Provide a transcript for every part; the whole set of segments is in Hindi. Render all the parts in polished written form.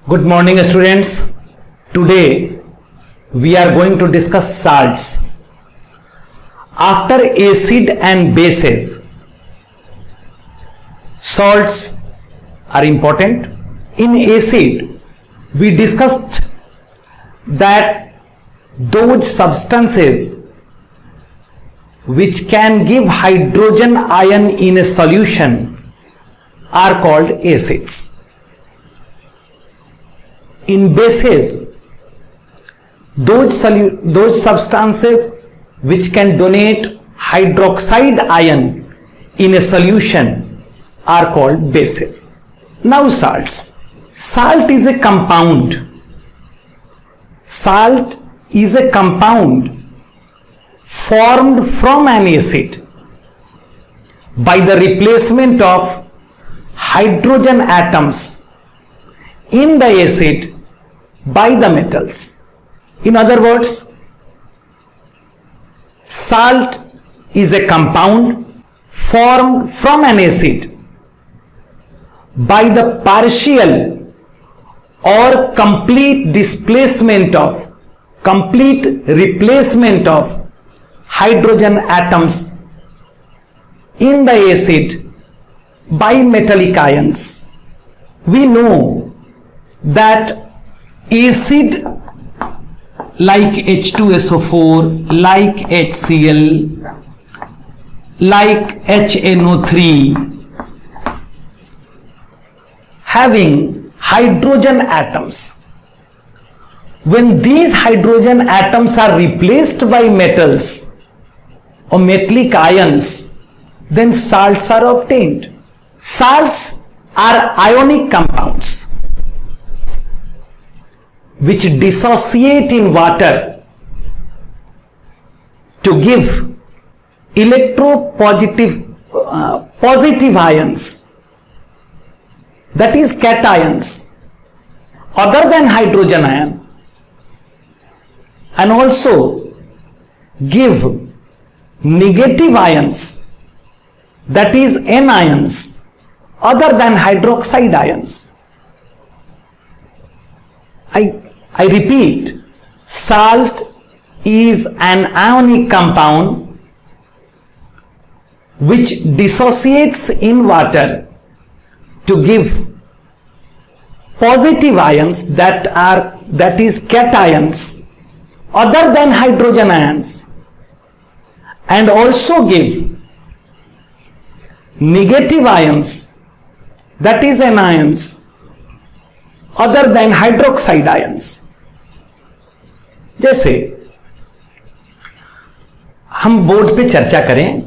Good morning, students. Today we are going to discuss salts. After acid and bases, salts are important. In acid, we discussed that those substances which can give hydrogen ion in a solution are called acids. In bases, those substances which can donate hydroxide ion in a solution are called bases. Now salts. Salt is a compound. Salt is a compound formed from an acid by the replacement of hydrogen atoms in the acid by the metals. In other words, salt is a compound formed from an acid by the partial or complete replacement of hydrogen atoms in the acid by metallic ions. We know that acid like H2SO4, like HCl, like HNO3 having hydrogen atoms. When these hydrogen atoms are replaced by metals or metallic ions, then salts are obtained. Salts are ionic compounds which dissociate in water to give positive ions, that is cations, other than hydrogen ion, and also give negative ions, that is anions, other than hydroxide ions. I repeat, salt is an ionic compound which dissociates in water to give positive ions, that is cations, other than hydrogen ions, and also give negative ions, that is anions, other than hydroxide ions. जैसे हम बोर्ड पे चर्चा करें,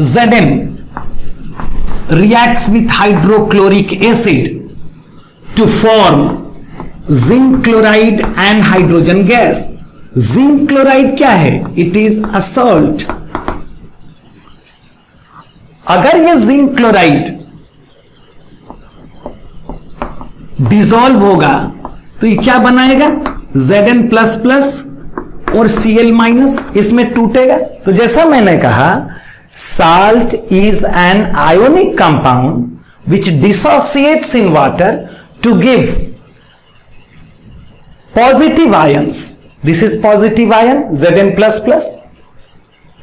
Zn reacts with hydrochloric acid to form zinc chloride and hydrogen gas. Zinc chloride क्या है? It is a salt. अगर ये जिंक क्लोराइड डिसॉल्व होगा तो ये क्या बनाएगा? Zn++ और Cl- इसमें टूटेगा. तो जैसा मैंने कहा, salt is an ionic compound which dissociates in water to give positive ions. This is positive ion, Zn++,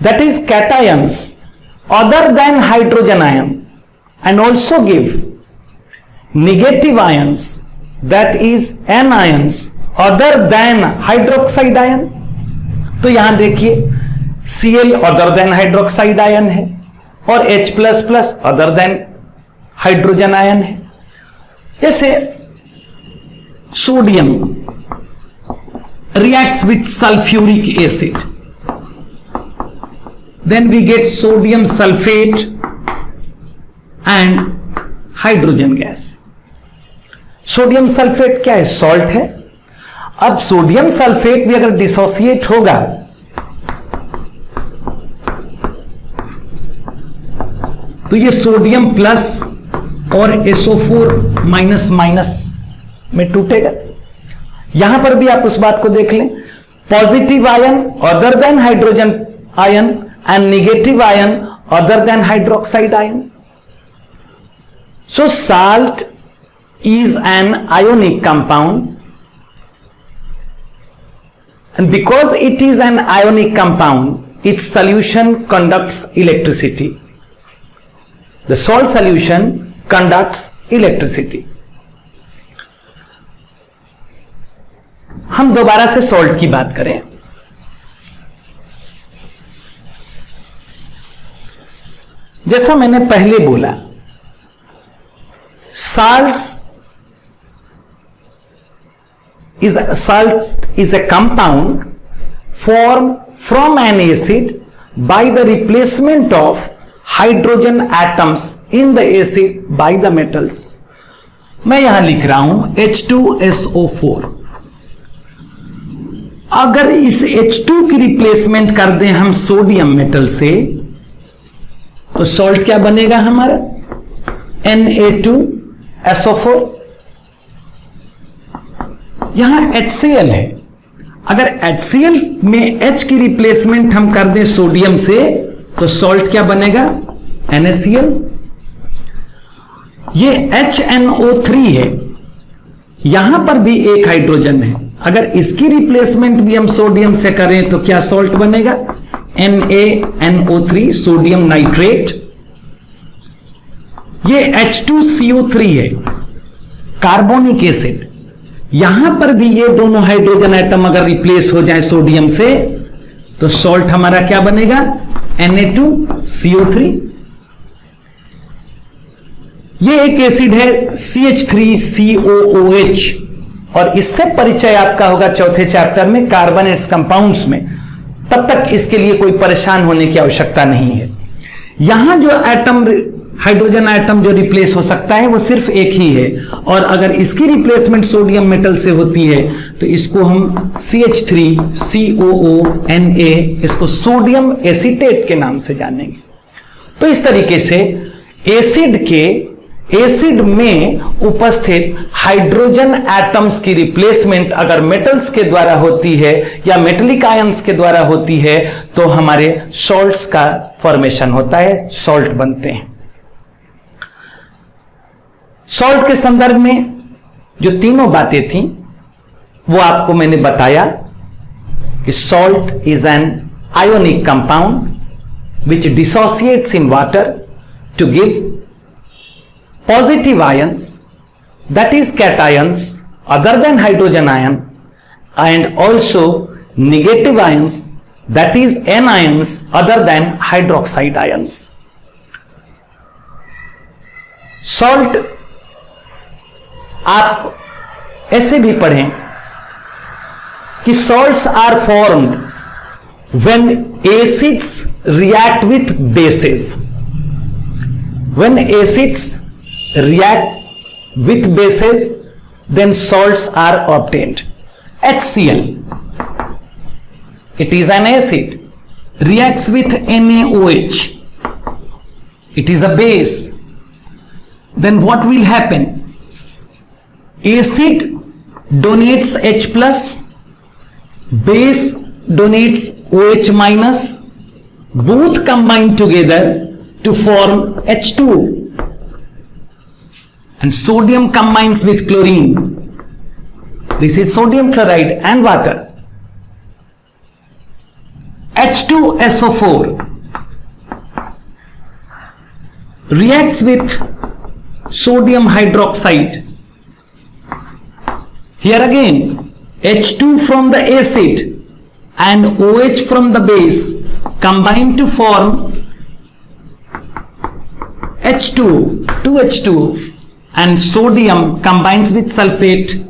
that is cations other than hydrogen ion, and also give negative ions, that is anions, other than hydroxide ion. तो यहां देखिए, Cl other than hydroxide ion है और H++ other than hydrogen ion है. जैसे sodium reacts with sulfuric acid, then we get sodium sulfate and hydrogen gas. Sodium sulphate क्या है? सॉल्ट है. अब सोडियम सल्फेट भी अगर डिसोसिएट होगा तो ये सोडियम प्लस और SO4- में टूटेगा. यहां पर भी आप उस बात को देख लें, positive ion other than hydrogen ion and negative ion other than hydroxide ion. So salt is an ionic compound, and because it is an ionic compound, its solution conducts electricity. The salt solution conducts electricity. हम दोबारा से सॉल्ट की बात करें. जैसा मैंने पहले बोला, salt is a compound formed from an acid by the replacement of hydrogen atoms in the acid by the metals. मैं यहां लिख रहा हूं H2SO4. अगर इस H2 की रिप्लेसमेंट कर दें हम सोडियम मेटल से, तो सॉल्ट क्या बनेगा हमारा? Na2SO4. यहां HCl है. अगर HCl में H की रिप्लेसमेंट हम कर दें सोडियम से, तो सॉल्ट क्या बनेगा? NaCl. ये HNO3 है, यहां पर भी एक हाइड्रोजन है. अगर इसकी रिप्लेसमेंट भी हम सोडियम से करें तो क्या सॉल्ट बनेगा? NaNO3 sodium nitrate. ये H2CO3 है, कार्बोनिक एसिड. यहां पर भी ये दोनों हाइड्रोजन एटम अगर रिप्लेस हो जाए सोडियम से, तो सॉल्ट हमारा क्या बनेगा? Na2CO3. ये एक एसिड है CH3COOH, और इससे परिचय आपका होगा चौथे चैप्टर में कार्बोनेट्स कंपाउंड्स में. तब तक इसके लिए कोई परेशान होने की आवश्यकता नहीं है. यहां जो एटम हाइड्रोजन एटम जो रिप्लेस हो सकता है वो सिर्फ एक ही है, और अगर इसकी रिप्लेसमेंट सोडियम मेटल से होती है तो इसको हम CH3COONA, इसको सोडियम एसीटेट के नाम से जानेंगे. तो इस तरीके से एसिड में उपस्थित हाइड्रोजन एटम्स की रिप्लेसमेंट अगर मेटल्स के द्वारा होती है या मेटेलिक आयंस के द्वारा होती है, तो हमारे सॉल्ट्स का फॉर्मेशन होता है, सॉल्ट बनते हैं. सॉल्ट के संदर्भ में जो तीनों बातें थी वो आपको मैंने बताया कि salt is an ionic compound which dissociates in water to give positive ions, that is cations other than hydrogen ion, and also negative ions, that is anions other than hydroxide ions. Salt आप ऐसे भी पढ़ें कि salts are formed when acids react with bases. When acids react with bases, then salts are obtained. HCl, it is an acid, reacts with NaOH, it is a base. Then what will happen? Acid donates H plus, base donates OH minus, both combine together to form H2. And sodium combines with chlorine. This is sodium chloride and water. H2SO4 reacts with sodium hydroxide. Here again, H2 from the acid and OH from the base combine to form H2, 2H2. And sodium combines with sulfate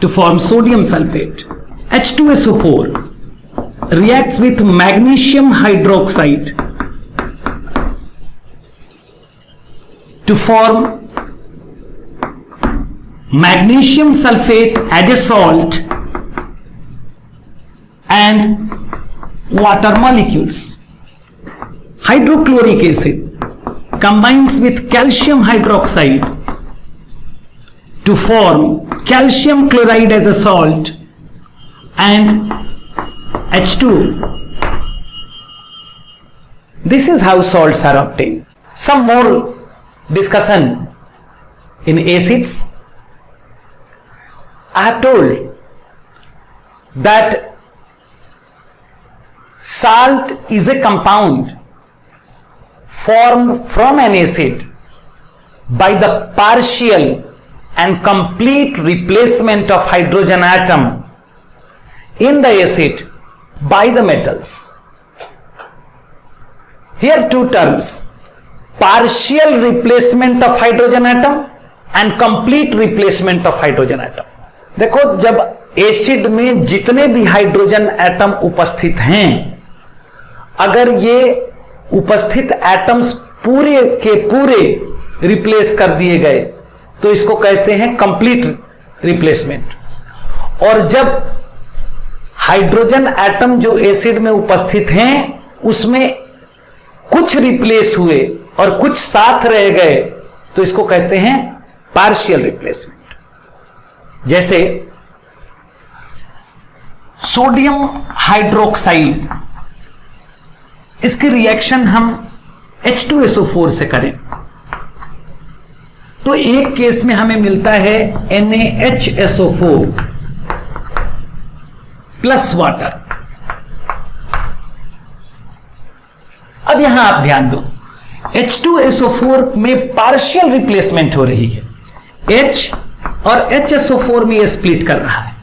to form sodium sulfate. H2SO4 reacts with magnesium hydroxide to form magnesium sulfate as a salt and water molecules. Hydrochloric acid combines with calcium hydroxide to form calcium chloride as a salt and H2. This is how salts are obtained. Some more discussion in acids. I have told that salt is a compound formed from an acid by the partial and complete replacement of hydrogen atom in the acid by the metals. Here two terms, partial replacement of hydrogen atom and complete replacement of hydrogen atom. देखो, जब एसिड में जितने भी हाइड्रोजन एटम उपस्थित हैं, अगर ये उपस्थित एटम्स पूरे के पूरे रिप्लेस कर दिए गए तो इसको कहते हैं कंप्लीट रिप्लेसमेंट। और जब हाइड्रोजन एटम जो एसिड में उपस्थित हैं उसमें कुछ रिप्लेस हुए और कुछ साथ रह गए तो इसको कहते हैं पार्शियल रिप्लेसमेंट। जैसे सोडियम हाइड्रोक्साइड, इसकी रिएक्शन हम H2SO4 से करें तो एक केस में हमें मिलता है NaHSO4 प्लस वाटर। अब यहां आप ध्यान दो, H2SO4 में पार्शियल रिप्लेसमेंट हो रही है, H और HSO4 में ये स्प्लिट कर रहा है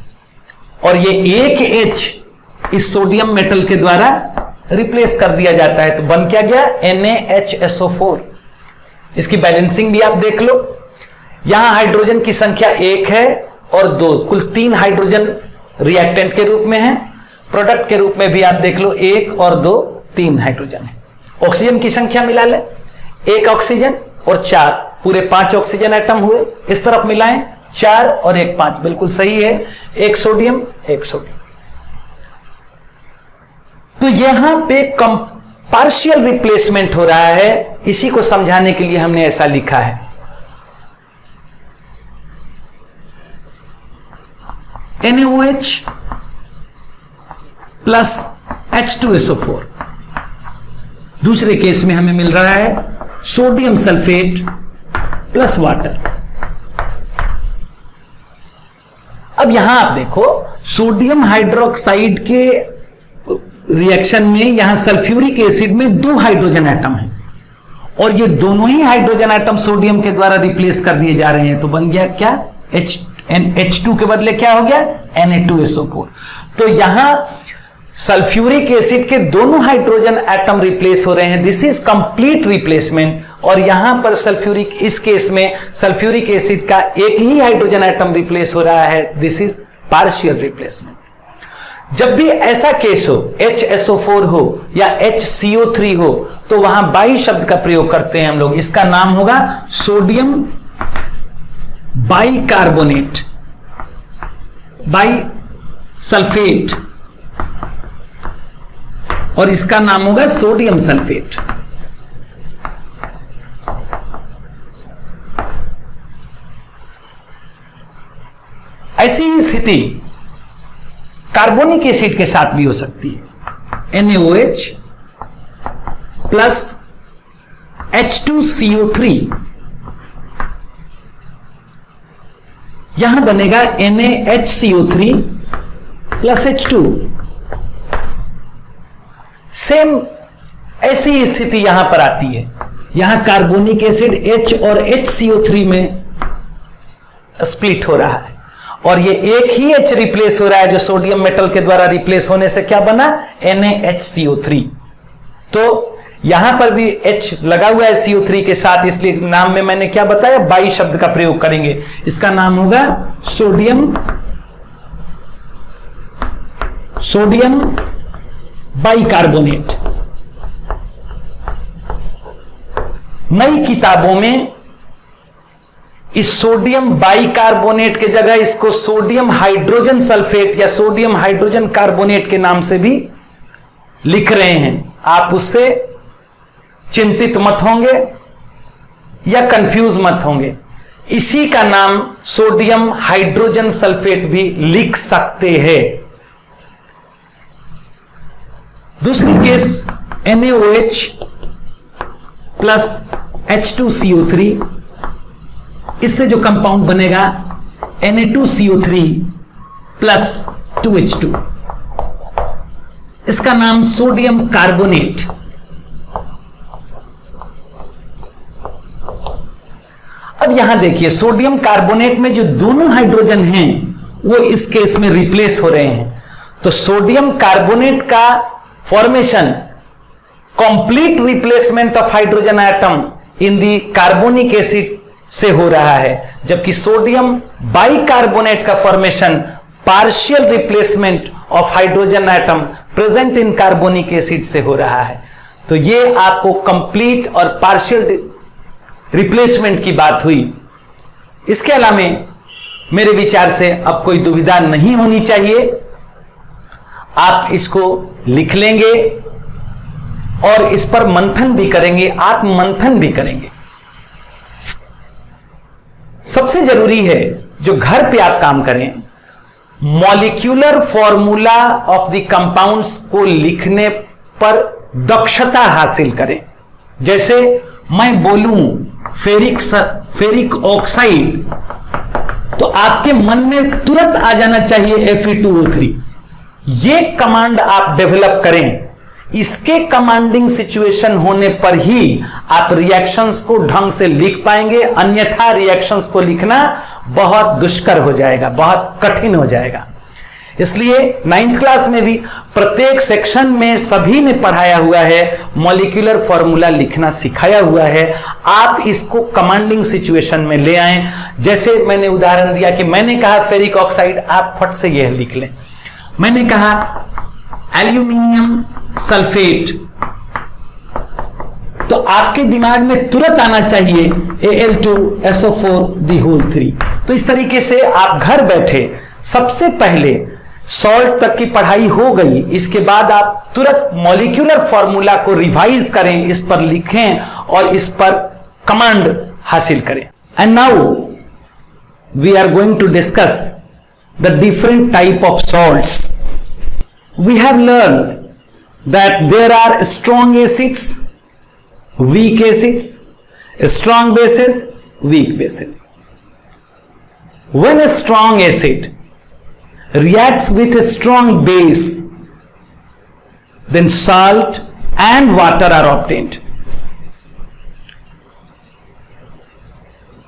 और ये एक H इस सोडियम मेटल के द्वारा रिप्लेस कर दिया जाता है तो बन क्या गया, NaHSO4। इसकी बैलेंसिंग भी आप देख लो, यहां हाइड्रोजन की संख्या 1 है और 2, कुल 3 हाइड्रोजन रिएक्टेंट के रूप में है। प्रोडक्ट के रूप में भी आप देख लो 1 और 2, 3 हाइड्रोजन है। ऑक्सीजन की संख्या मिला ले, 1 ऑक्सीजन और 4, पूरे 5 ऑक्सीजन एटम हुए। इस तरफ मिलाएं 4 और 1 5, बिल्कुल सही है, 1 सोडियम 1 सोडियम। तो यहां पे पार्शियल रिप्लेसमेंट हो रहा है, इसी को समझाने के लिए हमने ऐसा लिखा है। NaOH plus H2SO4। दूसरे केस में हमें मिल रहा है सोडियम सल्फेट प्लस वाटर। अब यहां आप देखो, सोडियम हाइड्रोक्साइड के रिएक्शन में यहां सल्फ्यूरिक एसिड में 2 हाइड्रोजन एटम है और ये दोनों ही हाइड्रोजन एटम सोडियम के द्वारा रिप्लेस कर दिए जा रहे हैं तो बन गया क्या, H2 के बदले क्या हो गया, Na2SO4। तो यहां सल्फ्यूरिक एसिड के दोनों हाइड्रोजन एटम रिप्लेस हो रहे हैं, दिस इज कंप्लीट रिप्लेसमेंट। और यहां पर सल्फ्यूरिक, इस केस में सल्फ्यूरिक एसिड का एक ही हाइड्रोजन एटम रिप्लेस हो रहा है, दिस इज पार्शियल रिप्लेसमेंट। जब भी ऐसा केस हो, HSO4 हो या HCO3 हो, तो वहां बाई शब्द का प्रयोग करते हैं हम लोग, इसका नाम होगा सोडियम बाइकार्बोनेट, बाई सल्फेट, और इसका नाम होगा सोडियम सल्फेट। ऐसी ही स्थिति कार्बोनिक एसिड के साथ भी हो सकती है। NaOH प्लस H2CO3, यहां बनेगा NaHCO3 प्लस H2। सेम ऐसी स्थिति यहां पर आती है, यहां कार्बोनिक एसिड H और HCO3 में स्प्लिट हो रहा है और ये एक ही H रिप्लेस हो रहा है जो सोडियम मेटल के द्वारा रिप्लेस होने से क्या बना, NaHCO3। तो यहां पर भी H लगा हुआ है CO3 के साथ, इसलिए नाम में मैंने क्या बताया, बाई शब्द का प्रयोग करेंगे, इसका नाम होगा सोडियम बाइकार्बोनेट। नई किताबों में इस सोडियम बाइकार्बोनेट के जगह इसको सोडियम हाइड्रोजन सल्फेट या सोडियम हाइड्रोजन कार्बोनेट के नाम से भी लिख रहे हैं। आप उससे चिंतित मत होंगे या कंफ्यूज मत होंगे, इसी का नाम सोडियम हाइड्रोजन सल्फेट भी लिख सकते हैं। दूसरी केस NaOH प्लस H2CO3, इससे जो कंपाउंड बनेगा Na2CO3 प्लस 2H2, इसका नाम सोडियम कार्बोनेट। अब यहां देखिए, सोडियम कार्बोनेट में जो दोनों हाइड्रोजन हैं वो इस केस में रिप्लेस हो रहे हैं। तो सोडियम कार्बोनेट का formation complete replacement of hydrogen atom in the carbonic acid से हो रहा है, जबकि सोडियम बाइकार्बोनेट का formation partial replacement of hydrogen atom present in carbonic acid से हो रहा है। तो ये आपको कंप्लीट और पार्शियल रिप्लेसमेंट की बात हुई। इसके अलावा मेरे विचार से अब कोई दुविधा नहीं होनी चाहिए। आप इसको लिख लेंगे और इस पर मंथन भी करेंगे, आत्म मंथन भी करेंगे। सबसे जरूरी है जो घर पे आप काम करें, molecular formula of the compounds को लिखने पर दक्षता हासिल करें। जैसे मैं बोलूं फेरिक ऑक्साइड, तो आपके मन में तुरंत आ जाना चाहिए Fe2O3। ये कमांड आप डेवलप करें। इसके कमांडिंग सिचुएशन होने पर ही आप रिएक्शंस को ढंग से लिख पाएंगे, अन्यथा रिएक्शंस को लिखना बहुत दुष्कर हो जाएगा, बहुत कठिन हो जाएगा। इसलिए 9th क्लास में भी प्रत्येक सेक्शन में सभी ने पढ़ाया हुआ है, मॉलिक्यूलर फॉर्मूला लिखना सिखाया हुआ है। आप इसको कमांडिंग सिचुएशन में ले आएं। जैसे मैंने उदाहरण दिया कि मैंने कहा फेरिक ऑक्साइड, आप फट से यह लिख लें। मैंने कहा एल्यूमिनियम सल्फेट, तो आपके दिमाग में तुरंत आना चाहिए Al2SO4 तो इस तरीके से आप घर बैठे सबसे पहले सॉल्ट तक की पढ़ाई हो गई, इसके बाद आप तुरंत मॉलिक्यूलर फॉर्मूला को रिवाइज करें, इस पर लिखें और इस पर कमांड हासिल करें। And now we are going to discuss the different type of salts. We have learn that there are strong acids, weak acids, strong bases, weak bases. When a strong acid reacts with a strong base, then salt and water are obtained.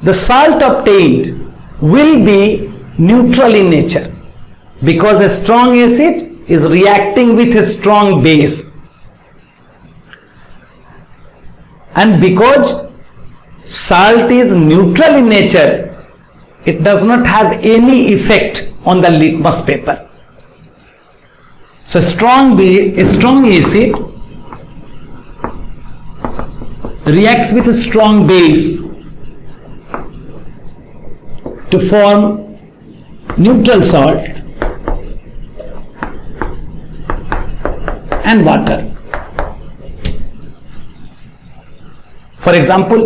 The salt obtained will be neutral in nature because a strong acid is reacting with a strong base, and because salt is neutral in nature, it does not have any effect on the litmus paper. So strong acid reacts with a strong base to form neutral salt and water. For example,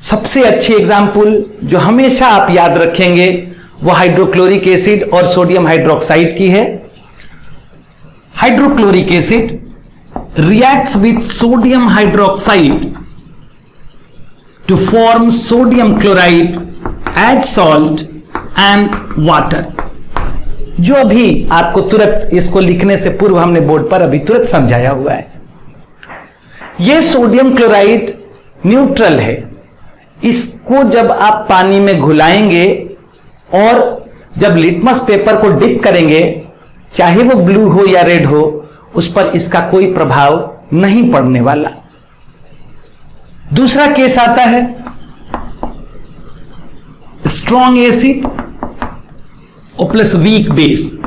सबसे अच्छी एग्जाम्पल जो हमेशा आप याद रखेंगे वो हाइड्रोक्लोरिक एसिड और सोडियम हाइड्रोक्साइड की है। Hydrochloric acid reacts with sodium hydroxide to form sodium chloride as salt and water. जो अभी आपको तुरंत इसको लिखने से पूर्व हमने बोर्ड पर अभी तुरंत समझाया हुआ है। यह सोडियम क्लोराइड न्यूट्रल है। इसको जब आप पानी में घुलाएंगे और जब लिटमस पेपर को डिप करेंगे, चाहे वो ब्लू हो या रेड हो, उस पर इसका कोई प्रभाव नहीं पड़ने वाला। दूसरा केस आता है स्ट्रॉन्ग एसिड और प्लस वीक बेस।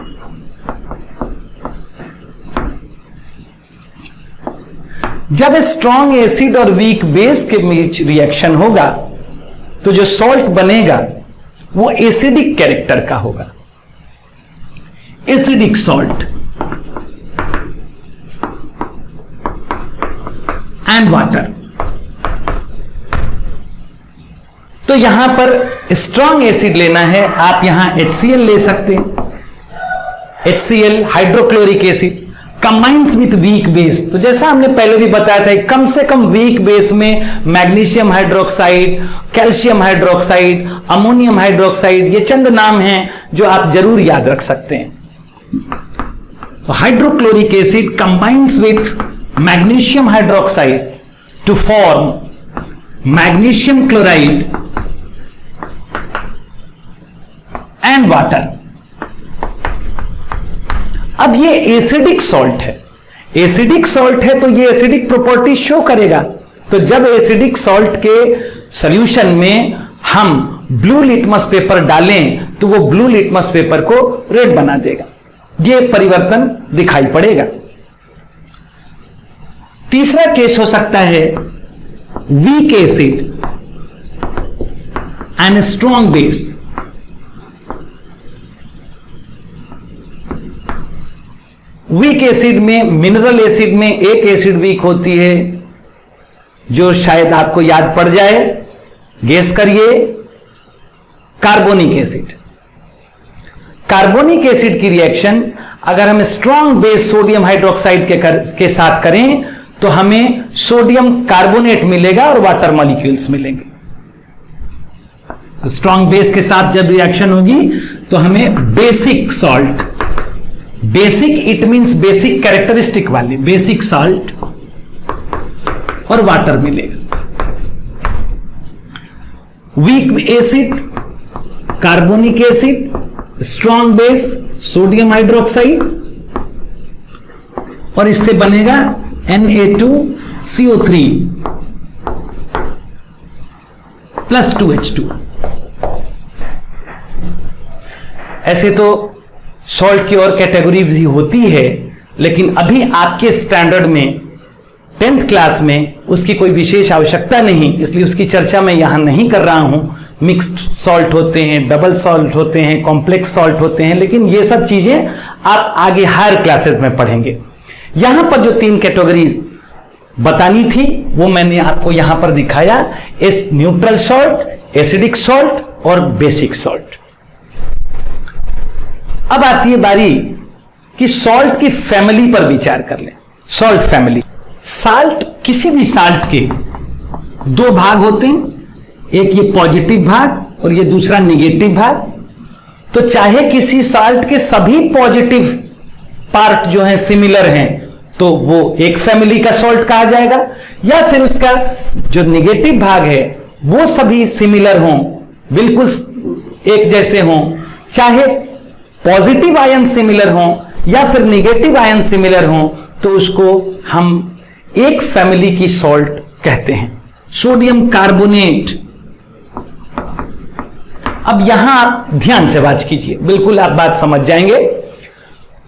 जब स्ट्रॉन्ग एसिड और वीक बेस के बीच रिएक्शन होगा तो जो सॉल्ट बनेगा वो एसिडिक कैरेक्टर का होगा, एसिडिक सॉल्ट एंड वाटर। तो यहां पर स्ट्रॉन्ग एसिड लेना है, आप यहां HCl ले सकते हैं। HCl hydrochloric acid combines with weak base. तो जैसा हमने पहले भी बताया था, कम से कम वीक बेस में magnesium hydroxide, calcium hydroxide, ammonium hydroxide, ये चंद नाम हैं जो आप जरूर याद रख सकते हैं। तो hydrochloric acid combines with magnesium hydroxide to form magnesium chloride and water. अब ये एसिडिक सॉल्ट है, एसिडिक सॉल्ट है तो ये एसिडिक प्रॉपर्टी शो करेगा। तो जब एसिडिक सॉल्ट के सॉल्यूशन में हम ब्लू लिटमस पेपर डालें तो वो ब्लू लिटमस पेपर को रेड बना देगा, ये परिवर्तन दिखाई पड़ेगा। तीसरा केस हो सकता है weak acid and strong base. Weak acid में, मिनरल एसिड में एक एसिड वीक होती है जो शायद आपको याद पड़ जाए, गेस करिए, कार्बोनिक एसिड। कार्बोनिक एसिड की रिएक्शन अगर हम स्ट्रॉन्ग बेस सोडियम हाइड्रोक्साइड के साथ करें तो हमें सोडियम कार्बोनेट मिलेगा और वाटर मॉलिक्यूल्स मिलेंगे। स्ट्रॉन्ग बेस के साथ जब रिएक्शन होगी तो हमें basic salt, basic it means basic characteristic वाले बेसिक सॉल्ट और वाटर मिलेगा। Weak acid carbonic acid, strong base sodium hydroxide और इससे बनेगा Na2CO3 प्लस 2H2। ऐसे तो सॉल्ट की और कैटेगरीज ही होती है, लेकिन अभी आपके स्टैंडर्ड में 10th क्लास में उसकी कोई विशेष आवश्यकता नहीं, इसलिए उसकी चर्चा मैं यहां नहीं कर रहा हूं। मिक्स्ड सॉल्ट होते हैं, डबल सॉल्ट होते हैं, कॉम्प्लेक्स सॉल्ट होते हैं, लेकिन ये सब चीजें आप आगे हायर क्लासेस में पढ़ेंगे। यहां पर जो 3 कैटेगरीज बतानी थी वो मैंने आपको यहां पर दिखाया, इस न्यूट्रल सॉल्ट, एसिडिक सॉल्ट और बेसिक सॉल्ट। अब आती है बारी कि सॉल्ट की फैमिली पर विचार कर लें। सॉल्ट फैमिली, साल्ट, किसी भी साल्ट के 2 भाग होते हैं, एक ये पॉजिटिव भाग और ये दूसरा निगेटिव भाग। तो चाहे किसी साल्ट के सभी पॉजिटिव पार्ट जो हैं सिमिलर हैं तो वो एक फैमिली का सॉल्ट कहा जाएगा, या फिर उसका जो निगेटिव भाग है वो सभी सिमिलर हों, बिल्कुल एक जैसे हों, चाहे पॉजिटिव आयन सिमिलर हों या फिर निगेटिव आयन सिमिलर हों, तो उसको हम एक फैमिली की सॉल्ट कहते हैं। Sodium carbonate. अब यहां आप ध्यान से वाच कीजिए, बिल्कुल आप बात समझ जाएंगे।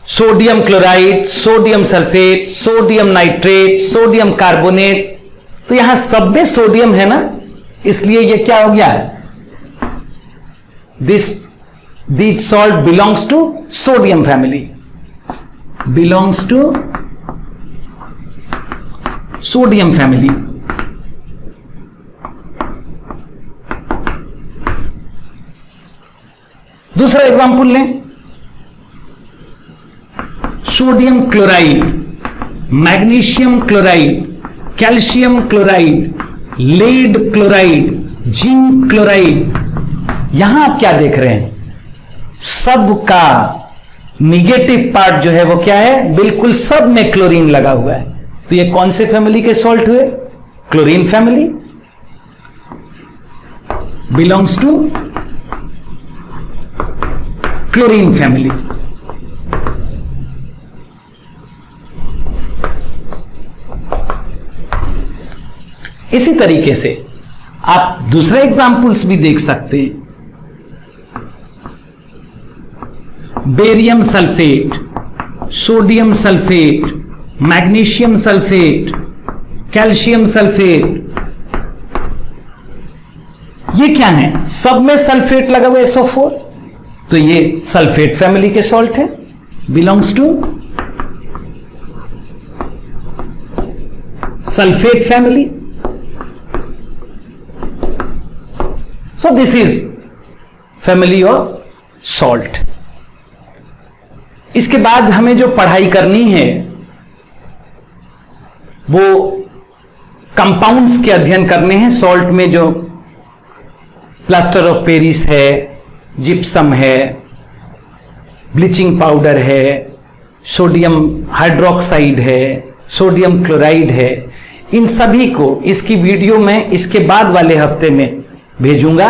Sodium chloride, sodium sulphate, sodium nitrate, sodium carbonate, तो यहां सब में सोडियम है ना, इसलिए ये क्या हो गया, this salt belongs to sodium family, belongs to sodium family. दूसरा एग्जांपल लें, sodium chloride, magnesium chloride, calcium chloride, lead chloride, zinc chloride. यहां आप क्या देख रहे हैं, सबका निगेटिव पार्ट जो है वो क्या है, बिल्कुल सब में क्लोरीन लगा हुआ है। तो ये कौन से फैमिली के सॉल्ट हुए, chlorine family, belongs to chlorine family. इसी तरीके से आप दूसरे एग्जाम्पल्स भी देख सकते हैं। Barium sulphate, sodium sulphate, magnesium sulphate, calcium sulphate, ये क्या है, सब में सल्फेट लगा हुआ SO4, तो ये सल्फेट फैमिली के सॉल्ट है, belongs to sulphate family. So this is family of salt. इसके बाद हमें जो पढ़ाई करनी है वो कंपाउंड्स के अध्ययन करने हैं। सॉल्ट में जो प्लास्टर ऑफ पेरिस है, जिप्सम है, ब्लीचिंग पाउडर है, सोडियम हाइड्रोक्साइड है, सोडियम क्लोराइड है, इन सभी को इसकी वीडियो मैं इसके बाद वाले हफ्ते में भेजूंगा।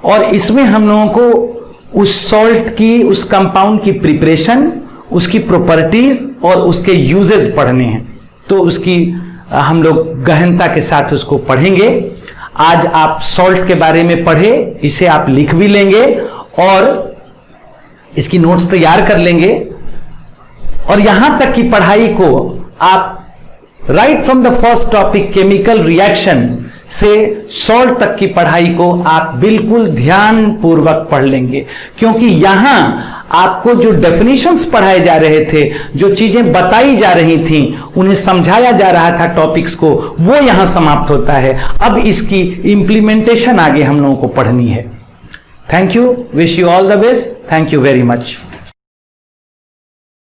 और इसमें हम लोगों को उस सॉल्ट की, उस कंपाउंड की प्रिपरेशन, उसकी प्रॉपर्टीज और उसके यूजेस पढ़ने हैं। तो उसकी हम लोग गहनता के साथ उसको पढ़ेंगे। आज आप सॉल्ट के बारे में पढ़े, इसे आप लिख भी लेंगे और इसकी नोट्स तैयार कर लेंगे। और यहां तक की पढ़ाई को आप right from the first topic chemical reaction से सॉल्ट तक की पढ़ाई को आप बिल्कुल ध्यान पूर्वक पढ़ लेंगे, क्योंकि यहां आपको जो डेफिनेशंस पढ़ाए जा रहे थे, जो चीजें बताई जा रही थी, उन्हें समझाया जा रहा था टॉपिक्स को, वो यहां समाप्त होता है। अब इसकी इंप्लीमेंटेशन आगे हम लोगों को पढ़नी है। Thank you, wish you all the best, thank you very much.